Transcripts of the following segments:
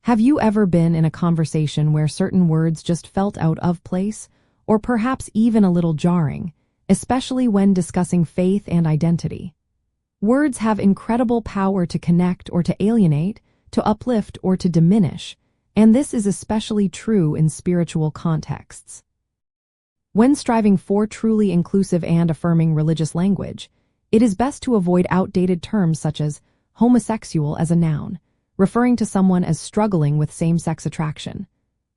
Have you ever been in a conversation where certain words just felt out of place, or perhaps even a little jarring, especially when discussing faith and identity? Words have incredible power to connect or to alienate, to uplift or to diminish, and this is especially true in spiritual contexts. When striving for truly inclusive and affirming religious language, it is best to avoid outdated terms such as homosexual as a noun, referring to someone as struggling with same-sex attraction,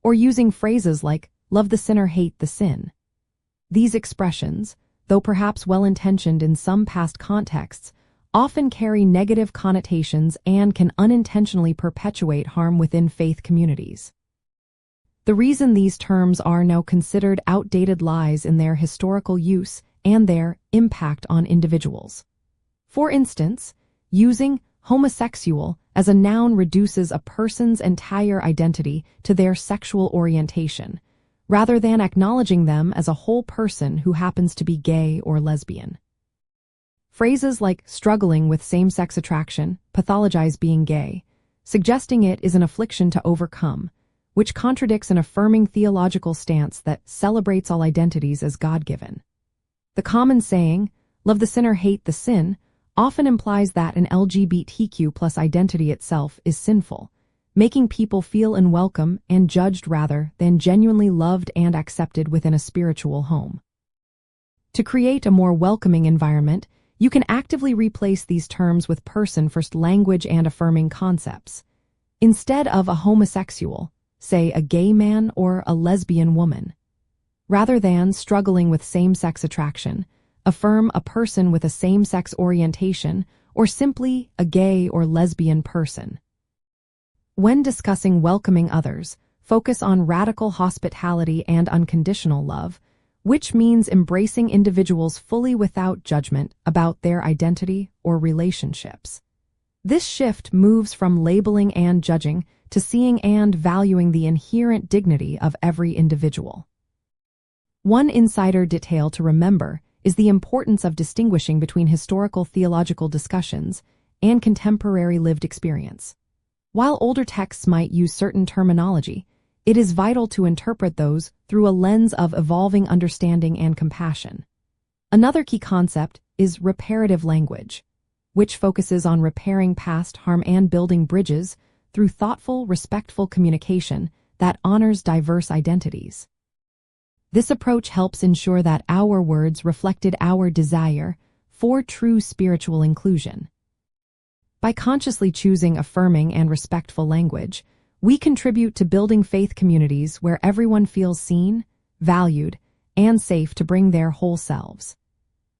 or using phrases like love the sinner, hate the sin. These expressions, though perhaps well-intentioned in some past contexts, often carry negative connotations and can unintentionally perpetuate harm within faith communities. The reason these terms are now considered outdated lies in their historical use and their impact on individuals. For instance, using homosexual as a noun reduces a person's entire identity to their sexual orientation, rather than acknowledging them as a whole person who happens to be gay or lesbian. Phrases like struggling with same-sex attraction pathologize being gay, suggesting it is an affliction to overcome, which contradicts an affirming theological stance that celebrates all identities as God-given. The common saying, love the sinner, hate the sin, often implies that an LGBTQ+ identity itself is sinful, making people feel unwelcome and judged rather than genuinely loved and accepted within a spiritual home. To create a more welcoming environment, you can actively replace these terms with person-first language and affirming concepts. Instead of a homosexual, say a gay man or a lesbian woman. Rather than struggling with same-sex attraction, affirm a person with a same-sex orientation or simply a gay or lesbian person. When discussing welcoming others, focus on radical hospitality and unconditional love, which means embracing individuals fully without judgment about their identity or relationships. This shift moves from labeling and judging to seeing and valuing the inherent dignity of every individual. One insider detail to remember is the importance of distinguishing between historical theological discussions and contemporary lived experience. While older texts might use certain terminology, it is vital to interpret those through a lens of evolving understanding and compassion. Another key concept is reparative language, which focuses on repairing past harm and building bridges through thoughtful, respectful communication that honors diverse identities. This approach helps ensure that our words reflected our desire for true spiritual inclusion. By consciously choosing affirming and respectful language, we contribute to building faith communities where everyone feels seen, valued, and safe to bring their whole selves.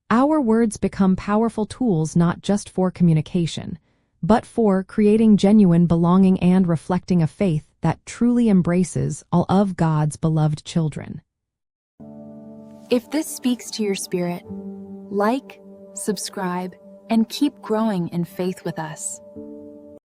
Our words become powerful tools not just for communication, but for creating genuine belonging and reflecting a faith that truly embraces all of God's beloved children. If this speaks to your spirit, like, subscribe, and keep growing in faith with us.